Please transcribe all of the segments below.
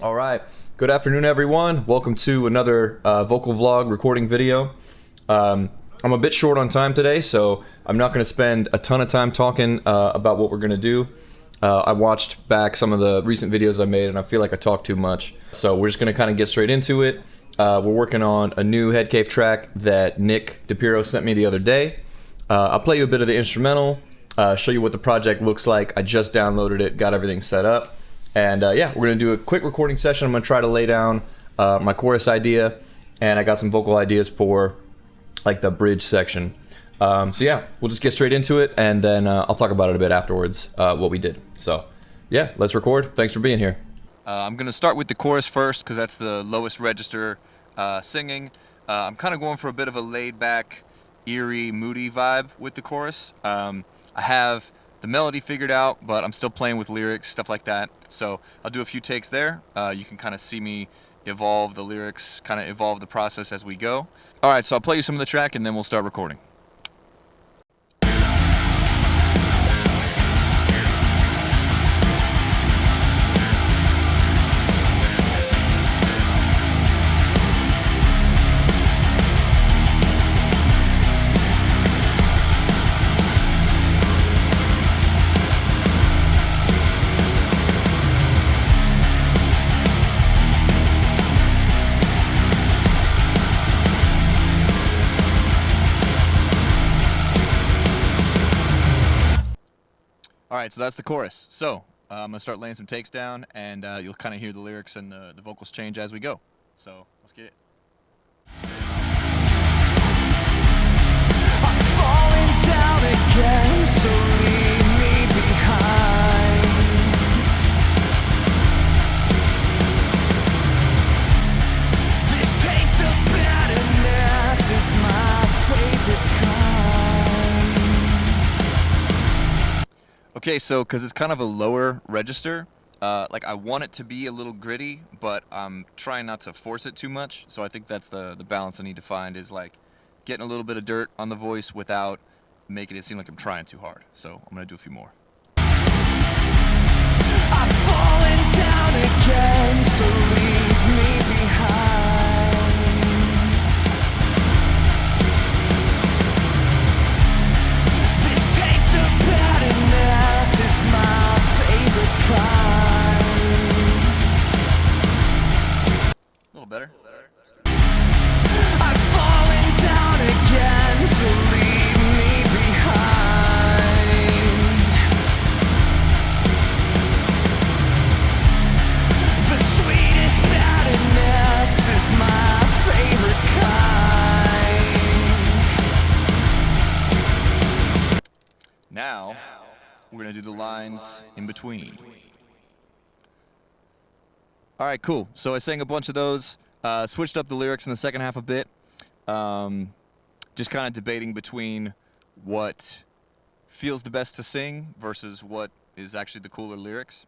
All right. Good afternoon, everyone. Welcome to another vocal vlog recording video. I'm a bit short on time today, so I'm not going to spend a ton of time talking about what we're going to do. I watched back some of the recent videos I made, and I feel like I talked too much. So we're just going to kind of get straight into it. We're working on a new headcave track that Nick DePiro sent me the other day. I'll play you a bit of the instrumental, show you what the project looks like. I just downloaded it, got everything set up. And yeah, we're going to do a quick recording session. I'm going to try to lay down my chorus idea, and I got some vocal ideas for like the bridge section. So yeah, we'll just get straight into it, and then I'll talk about it a bit afterwards, what we did. So yeah, let's record. Thanks for being here. I'm going to start with the chorus first because that's the lowest register singing. I'm kind of going for a bit of a laid-back, eerie, moody vibe with the chorus. I have the melody figured out, but I'm still playing with lyrics, stuff like that. So I'll do a few takes there. You can kind of see me evolve the lyrics, kind of evolve the process as we go. All right, so I'll play you some of the track and then we'll start recording. Alright, so that's the chorus. So, I'm going to start laying some takes down, and you'll kind of hear the lyrics and the vocals change as we go. So, let's get it. I'm falling down again, so leave me behind. This taste of bitterness is my favorite kind. Okay, so because it's kind of a lower register, like I want it to be a little gritty, but I'm trying not to force it too much. So I think that's the balance I need to find, is like getting a little bit of dirt on the voice without making it seem like I'm trying too hard. So I'm going to do a few more. I'm falling down again, so leave me behind. This taste of bitterness is my favorite kind. A little better. I'm falling down again, so leave me behind. The sweetest bitterness is my favorite kind. Now, we're going to do the lines in between. All right, cool. So I sang a bunch of those, switched up the lyrics in the second half a bit, just kind of debating between what feels the best to sing versus what is actually the cooler lyrics.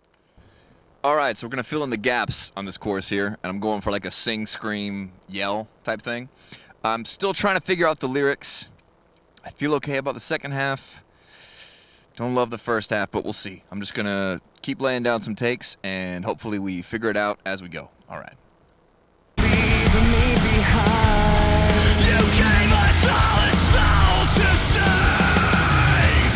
All right, so we're going to fill in the gaps on this chorus here, and I'm going for like a sing, scream, yell type thing. I'm still trying to figure out the lyrics. I feel okay about the second half. Don't love the first half, but we'll see. I'm just going to keep laying down some takes, and hopefully we figure it out as we go. All right. Leave me behind. You gave us all a soul to save.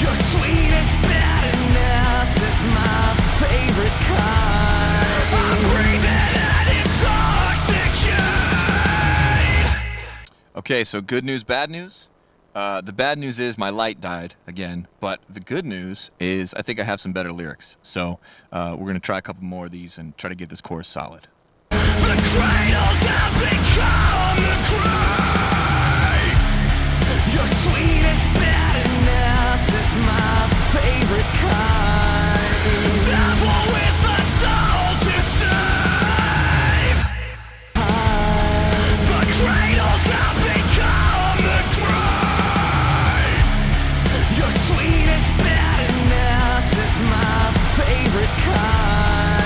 Your sweetest bitterness is my favorite kind. I'm breathing and intoxicated. Okay, so good news, bad news. The bad news is my light died again, but the good news is I think I have some better lyrics. So we're going to try a couple more of these and try to get this chorus solid. The cradles have become the grave. Your sweetest bitterness is my favorite kind. Devil with a soul to save. The cradles have become the grave. Your sweetest bitterness is my favorite kind.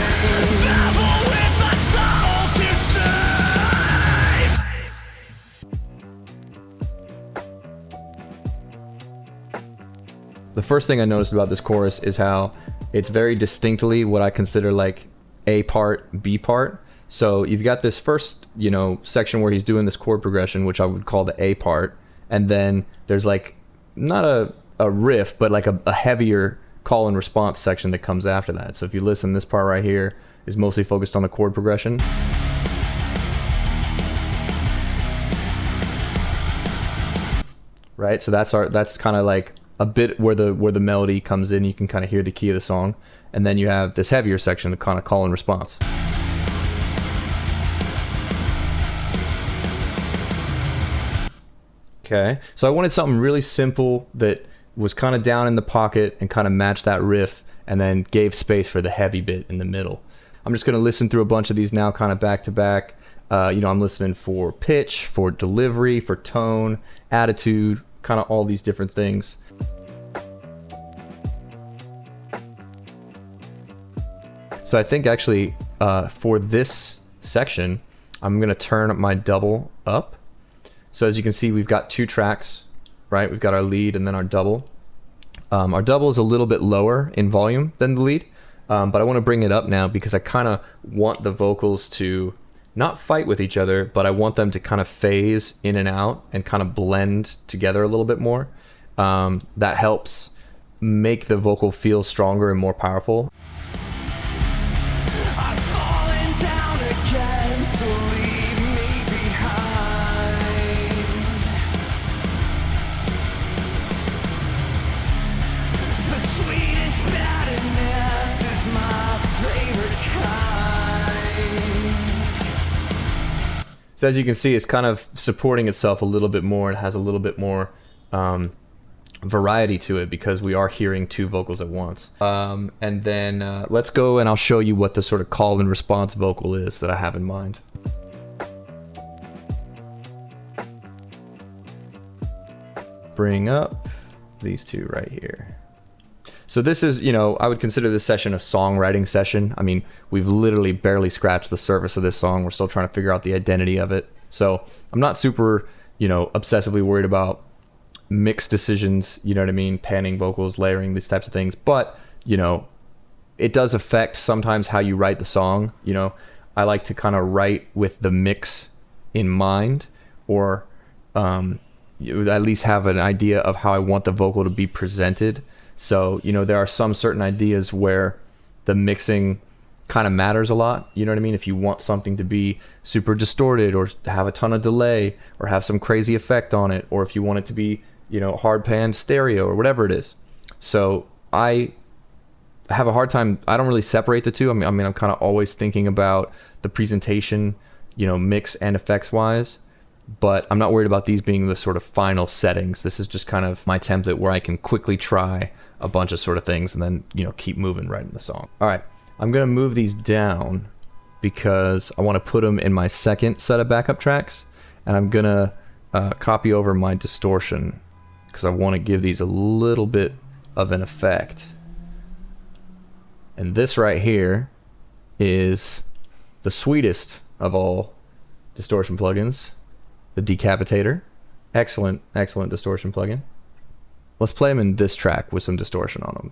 Devil with a soul to save. The first thing I noticed about this chorus is how it's very distinctly what I consider like A part, B part. So you've got this first, you know, section where he's doing this chord progression, which I would call the A part. And then there's like, not a riff, but like a heavier call and response section that comes after that. So if you listen, this part right here is mostly focused on the chord progression. Right? So that's kind of like a bit where the melody comes in. You can kind of hear the key of the song. And then you have this heavier section, the kind of call and response. Okay, so I wanted something really simple that was kind of down in the pocket and kind of matched that riff, and then gave space for the heavy bit in the middle. I'm just going to listen through a bunch of these now, kind of back to back. You know, I'm listening for pitch, for delivery, for tone, attitude, kind of all these different things. So I think actually for this section, I'm going to turn my double up. So as you can see, we've got 2 tracks, right? We've got our lead and then our double. Our double is a little bit lower in volume than the lead, but I want to bring it up now because I kind of want the vocals to not fight with each other, but I want them to kind of phase in and out and kind of blend together a little bit more. That helps make the vocal feel stronger and more powerful. I've fallen down again, so leave me behind. The sweetest bitterness is my favorite kind. So as you can see, it's kind of supporting itself a little bit more. It has a little bit more variety to it because we are hearing 2 vocals at once. And then let's go and I'll show you what the sort of call and response vocal is that I have in mind. Bring up these 2 right here. So this is, you know, I would consider this session a songwriting session. I mean, we've literally barely scratched the surface of this song. We're still trying to figure out the identity of it. So I'm not super, you know, obsessively worried about mix decisions, you know what I mean, panning vocals, layering, these types of things, but you know, it does affect sometimes how you write the song. You know, I like to kind of write with the mix in mind, or you at least have an idea of how I want the vocal to be presented. So, you know, there are some certain ideas where the mixing kind of matters a lot, you know what I mean? If you want something to be super distorted or have a ton of delay or have some crazy effect on it, or if you want it to be, you know, hard pan stereo or whatever it is. So I have a hard time, I don't really separate the two. I mean, I'm kind of always thinking about the presentation, you know, mix and effects wise, but I'm not worried about these being the sort of final settings. This is just kind of my template where I can quickly try a bunch of sort of things and then, you know, keep moving right in the song. All right, I'm gonna move these down because I want to put them in my second set of backup tracks, and I'm gonna copy over my distortion because I want to give these a little bit of an effect. And this right here is the sweetest of all distortion plugins, the Decapitator. Excellent, excellent distortion plugin. Let's play them in this track with some distortion on them.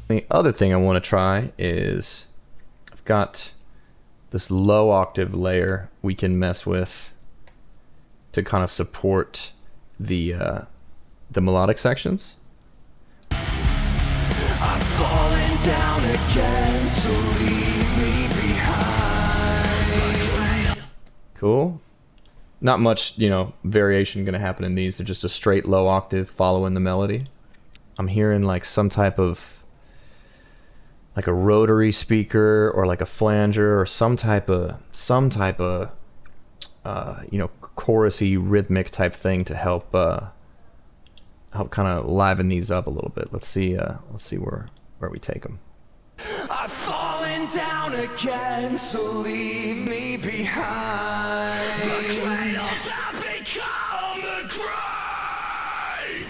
The other thing I want to try is I've got this low octave layer we can mess with to kind of support the melodic sections. I've fallen down again, so leave me behind. Cool. Not much, you know, variation gonna happen in these. They're just a straight low octave following the melody. I'm hearing like some type of like a rotary speaker or like a flanger or some type of you know, chorusy rhythmic type thing to help kind of liven these up a little bit. Let's see where we take them. I've fallen down again, so leave me behind. The cradles have become the grave.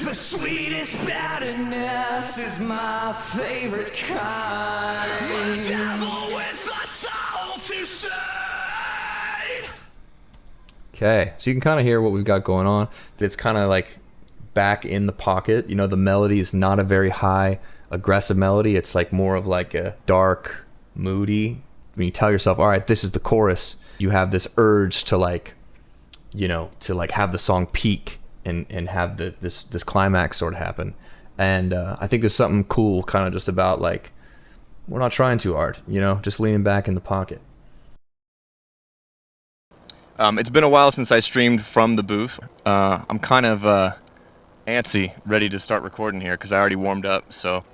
The sweetest bitterness is my favorite kind. The devil with a soul to say. Okay, so you can kind of hear what we've got going on. It's kind of like back in the pocket. You know, the melody is not a very high, aggressive melody. It's like more of like a dark, moody. When you tell yourself, all right, this is the chorus, you have this urge to like, you know, to like have the song peak and have this climax sort of happen. And I think there's something cool kind of just about like, we're not trying too hard, you know, just leaning back in the pocket. It's been a while since I streamed from the booth. I'm kind of antsy, ready to start recording here because I already warmed up. So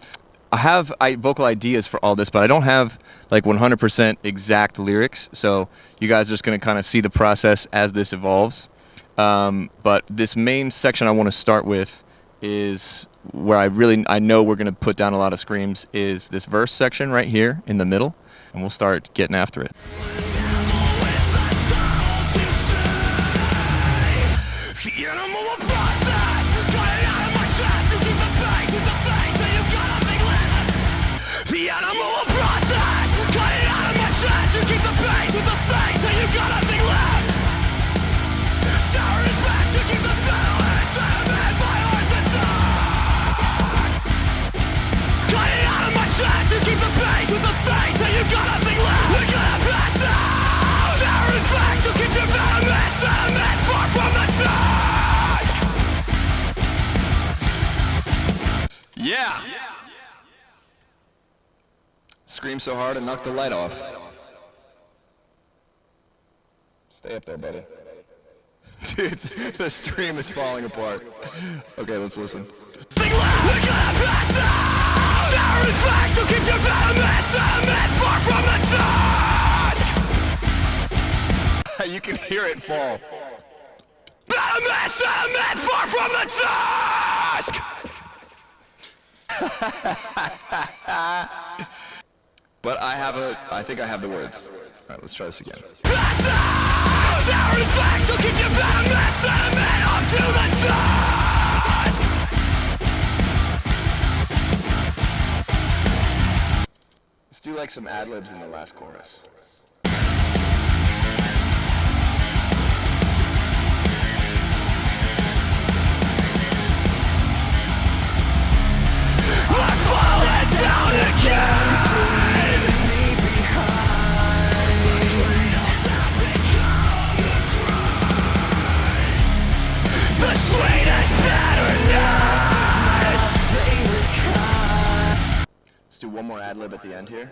I have vocal ideas for all this, but I don't have like 100% exact lyrics. So you guys are just going to kind of see the process as this evolves. But this main section I want to start with is where I know we're going to put down a lot of screams, is this verse section right here in the middle, and we'll start getting after it. Yeah! Scream so hard and knock the light off. Stay up there, buddy. Dude, the stream is falling apart. Okay, let's listen. You can hear it fall. Far from the task! But I think I have the words. Alright, let's try this again. Let's do like some ad-libs in the last chorus. Let's do one more ad-lib at the end here.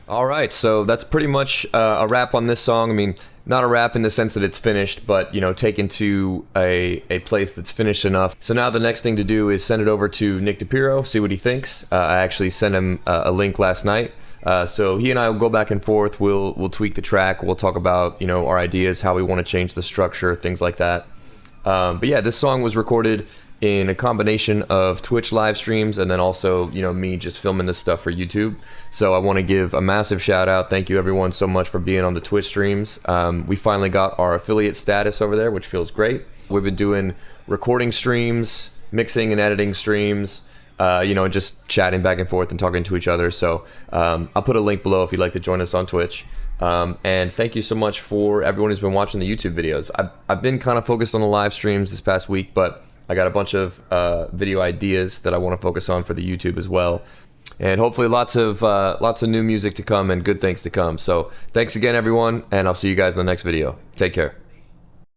All right, so that's pretty much a wrap on this song. I mean, not a wrap in the sense that it's finished, but, you know, taken to a place that's finished enough. So now the next thing to do is send it over to Nick DePiro, see what he thinks. I actually sent him a link last night. So he and I will go back and forth. We'll tweak the track. We'll talk about, you know, our ideas, how we want to change the structure, things like that. But yeah, this song was recorded in a combination of Twitch live streams and then also, you know, me just filming this stuff for YouTube. So I want to give a massive shout out. Thank you everyone so much for being on the Twitch streams. We finally got our affiliate status over there, which feels great. We've been doing recording streams, mixing and editing streams, you know, just chatting back and forth and talking to each other. So I'll put a link below if you'd like to join us on Twitch. And thank you so much for everyone who's been watching the YouTube videos. I've been kind of focused on the live streams this past week, but I got a bunch of video ideas that I want to focus on for the YouTube as well. And hopefully lots of new music to come and good things to come. So thanks again, everyone, and I'll see you guys in the next video. Take care.